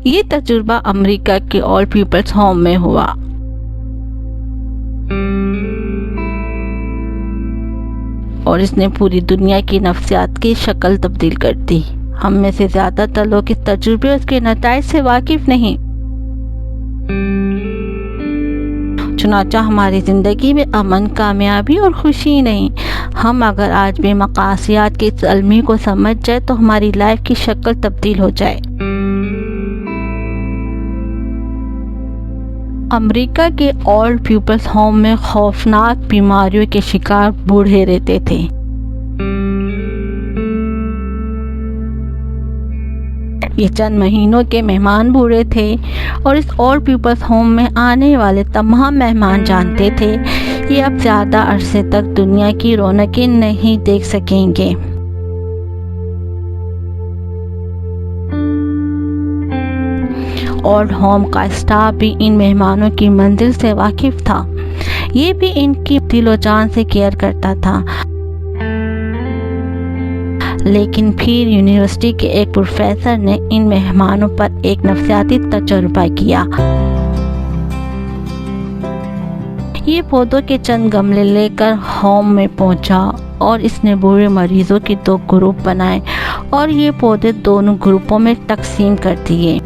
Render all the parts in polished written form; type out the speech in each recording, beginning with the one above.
یہ تجربہ امریکہ کے آل پیپلز ہوم میں ہوا۔ اور اس نے پوری دنیا کی نفسیات کی شکل تبدیل کر دی۔ ہم میں سے زیادہ تر لوگ اس تجربے اور اس کے نتائج سے واقف نہیں۔ چنانچہ ہماری زندگی میں امن، کامیابی اور خوشی نہیں۔ ہم اگر آج بھی مقاصیات کے اس المیہ کو سمجھ جائے تو ہماری لائف کی شکل تبدیل ہو جائے۔ امریکہ کے اولڈ پیپلز ہوم میں خوفناک بیماریوں کے شکار بوڑھے رہتے تھے۔ یہ چند مہینوں کے مہمان بوڑھے تھے اور اس اولڈ پیپلز ہوم میں آنے والے تمام مہمان جانتے تھے یہ اب زیادہ عرصے تک دنیا کی رونقیں نہیں دیکھ سکیں گے۔ اولڈ ہوم کا اسٹاف بھی ان مہمانوں کی منزل سے واقف تھا۔ یہ بھی ان کی دل و جان سے کیئر کرتا تھا۔ لیکن پھر یونیورسٹی کے ایک پروفیسر نے ان مہمانوں پر ایک نفسیاتی تجربہ کیا۔ یہ پودوں کے چند گملے لے کر ہوم میں پہنچا اور اس نے بوڑھے مریضوں کے 2 گروپ بنائے اور یہ پودے دونوں گروپوں میں تقسیم کر دیے۔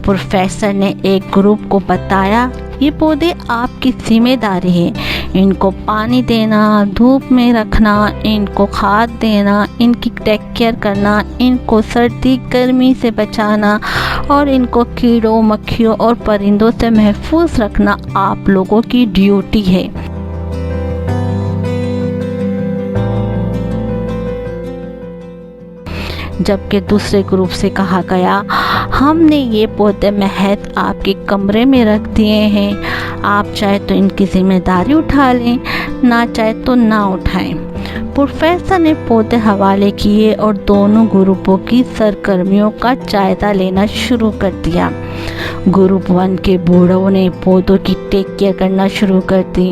پروفیسر نے ایک گروپ کو بتایا یہ پودے آپ کی ذمہ داری ہے، ان کو پانی دینا، دھوپ میں رکھنا، ان کو کھاد دینا، ان کی ٹیک کیئر کرنا، ان کو سردی گرمی سے بچانا اور ان کو کیڑوں مکھیوں اور پرندوں سے محفوظ رکھنا آپ لوگوں کی ڈیوٹی ہے۔ جبکہ دوسرے گروپ سے کہا گیا ہم نے یہ پودے محض آپ کے کمرے میں رکھ دیے ہیں، آپ چاہے تو ان کی ذمہ داری اٹھا لیں، نہ چاہے تو نہ اٹھائیں۔ پروفیسر نے پودے حوالے کیے اور دونوں گروپوں کی سرگرمیوں کا جائزہ لینا شروع کر دیا۔ گروپ 1 کے بوڑھوں نے پودوں کی ٹیک کیئر کرنا شروع کر دی۔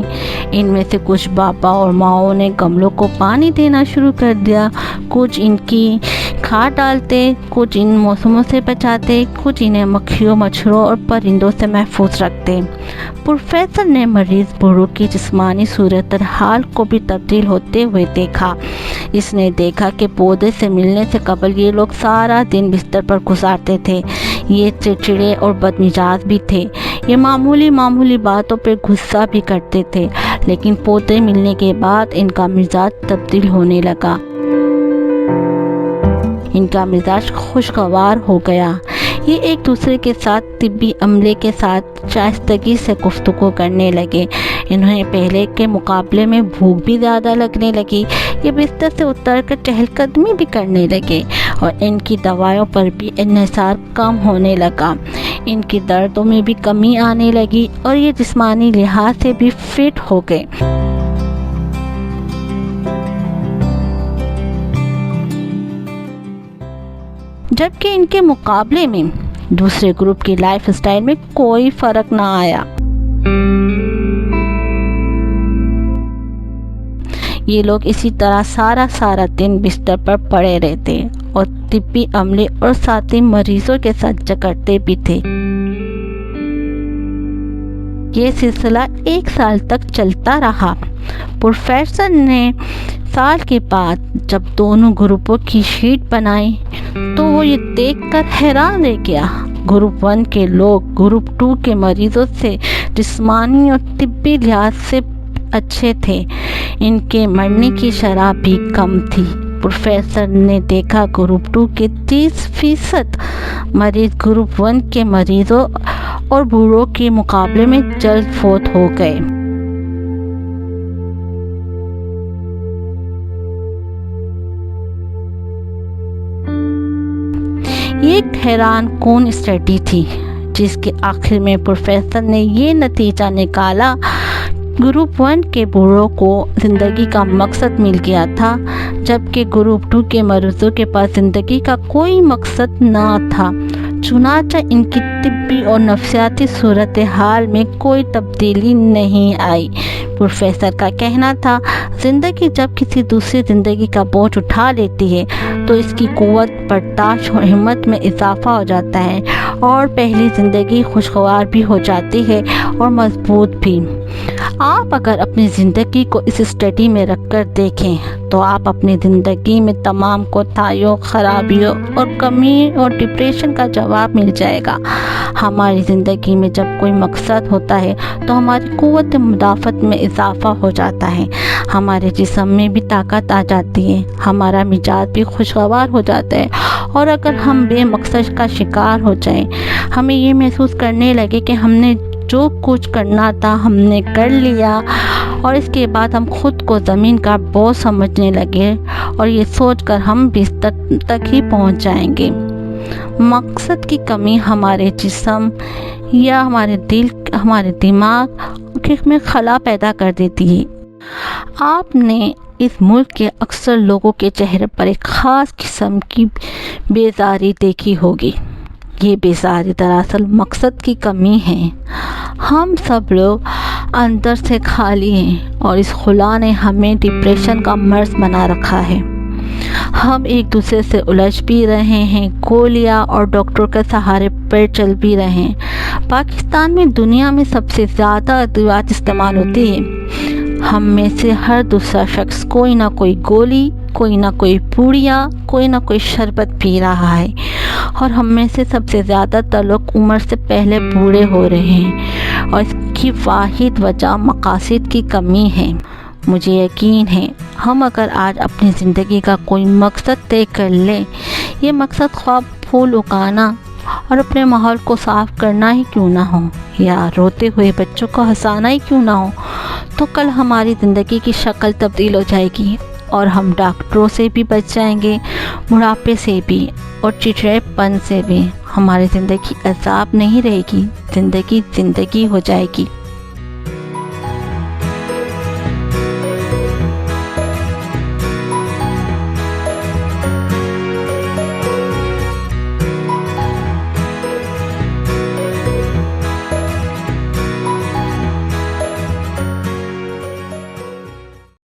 ان میں سے کچھ بابا اور ماؤں نے گملوں کو پانی دینا شروع کر دیا، کچھ ان کی کھاد ڈالتے، کچھ ان موسموں سے بچاتے، کچھ انہیں مکھیوں مچھروں اور پرندوں سے محفوظ رکھتے۔ پروفیسر نے مریض بوڑھوں کی جسمانی صورتحال کو بھی تبدیل ہوتے ہوئے دیکھا۔ اس نے دیکھا کہ پودے سے ملنے سے قبل یہ لوگ سارا دن بستر پر گزارتے تھے، یہ چڑچڑے اور بدمزاج بھی تھے، یہ معمولی باتوں پہ غصہ بھی کرتے تھے، لیکن پودے ملنے کے بعد ان کا مزاج تبدیل ہونے لگا، ان کا مزاج خوشگوار ہو گیا۔ یہ ایک دوسرے کے ساتھ طبی عملے کے ساتھ شائستگی سے گفتگو کرنے لگے، انہیں پہلے کے مقابلے میں بھوک بھی زیادہ لگنے لگی، یہ بستر سے اتر کر چہل قدمی بھی کرنے لگے اور ان کی دوائیوں پر بھی انحصار کم ہونے لگا، ان کی دردوں میں بھی کمی آنے لگی اور یہ جسمانی لحاظ سے بھی فٹ ہو گئے۔ جبکہ ان کے مقابلے میں دوسرے گروپ کی لائف سٹائل میں کوئی فرق نہ آیا۔ یہ لوگ اسی طرح سارا دن بستر پر پڑے رہتے اور طبی عملے اور ساتھی مریضوں کے ساتھ جکڑتے بھی تھے۔ یہ سلسلہ 1 سال تک چلتا رہا۔ پروفیسر نے سال کے بعد جب دونوں گروپوں کی شیٹ بنائی تو وہ یہ دیکھ کر حیران رہ گیا۔ گروپ 1 کے لوگ گروپ 2 کے مریضوں سے جسمانی اور طبی لحاظ سے اچھے تھے، ان کے مرنے کی شرح بھی کم تھی۔ پروفیسر نے دیکھا گروپ 2 کے 30% مریض گروپ 1 کے مریضوں اور بوڑھوں کے مقابلے میں جلد فوت ہو گئے۔ یہ ایک حیران کن اسٹڈی تھی جس کے آخر میں پروفیسر نے یہ نتیجہ نکالا، گروپ 1 کے بوڑھوں کو زندگی کا مقصد مل گیا تھا، جبکہ گروپ 2 کے مریضوں کے پاس زندگی کا کوئی مقصد نہ تھا۔ چنانچہ ان کی طبی اور نفسیاتی صورتحال میں کوئی تبدیلی نہیں آئی۔ پروفیسر کا کہنا تھا، زندگی جب کسی دوسری زندگی کا بوجھ اٹھا لیتی ہے تو اس کی قوت برداشت اور ہمت میں اضافہ ہو جاتا ہے اور پہلی زندگی خوشگوار بھی ہو جاتی ہے اور مضبوط بھی۔ آپ اگر اپنی زندگی کو اس اسٹڈی میں رکھ کر دیکھیں تو آپ اپنی زندگی میں تمام کوتاہیوں، خرابیوں اور کمی اور ڈپریشن کا جواب مل جائے گا۔ ہماری زندگی میں جب کوئی مقصد ہوتا ہے تو ہماری قوت مدافعت میں اضافہ ہو جاتا ہے، ہمارے جسم میں بھی طاقت آ جاتی ہے، ہمارا مزاج بھی خوشگوار ہو جاتا ہے۔ اور اگر ہم بے مقصد کا شکار ہو جائیں، ہمیں یہ محسوس کرنے لگے کہ ہم نے جو کچھ کرنا تھا ہم نے کر لیا، اور اس کے بعد ہم خود کو زمین کا بوجھ سمجھنے لگے اور یہ سوچ کر ہم بستر تک ہی پہنچ جائیں گے۔ مقصد کی کمی ہمارے جسم یا ہمارے دل، ہمارے دماغ میں خلا پیدا کر دیتی ہے۔ آپ نے اس ملک کے اکثر لوگوں کے چہرے پر ایک خاص قسم کی بیزاری دیکھی ہوگی۔ یہ بیزاری دراصل مقصد کی کمی ہے۔ ہم سب لوگ اندر سے خالی ہیں اور اس خلا نے ہمیں ڈپریشن کا مرض بنا رکھا ہے۔ ہم ایک دوسرے سے الجھ بھی رہے ہیں، گولیاں اور ڈاکٹر کے سہارے پر چل بھی رہے ہیں۔ پاکستان میں دنیا میں سب سے زیادہ ادویات استعمال ہوتی ہیں۔ ہم میں سے ہر دوسرا شخص کوئی نہ کوئی گولی، کوئی نہ کوئی پوڑیاں، کوئی نہ کوئی شربت پی رہا ہے، اور ہم میں سے سب سے زیادہ تر لوگ عمر سے پہلے بوڑھے ہو رہے ہیں، اور اس کی واحد وجہ مقاصد کی کمی ہے۔ مجھے یقین ہے ہم اگر آج اپنی زندگی کا کوئی مقصد طے کر لیں، یہ مقصد خواہ پھول اگانا اور اپنے ماحول کو صاف کرنا ہی کیوں نہ ہو، یا روتے ہوئے بچوں کو ہنسانا ہی کیوں نہ ہو، تو کل ہماری زندگی کی شکل تبدیل ہو جائے گی اور ہم ڈاکٹروں سے بھی بچ جائیں گے، بڑھاپے سے بھی اور چڑچڑے پن سے بھی۔ ہماری زندگی عذاب نہیں رہے گی، زندگی زندگی ہو جائے گی۔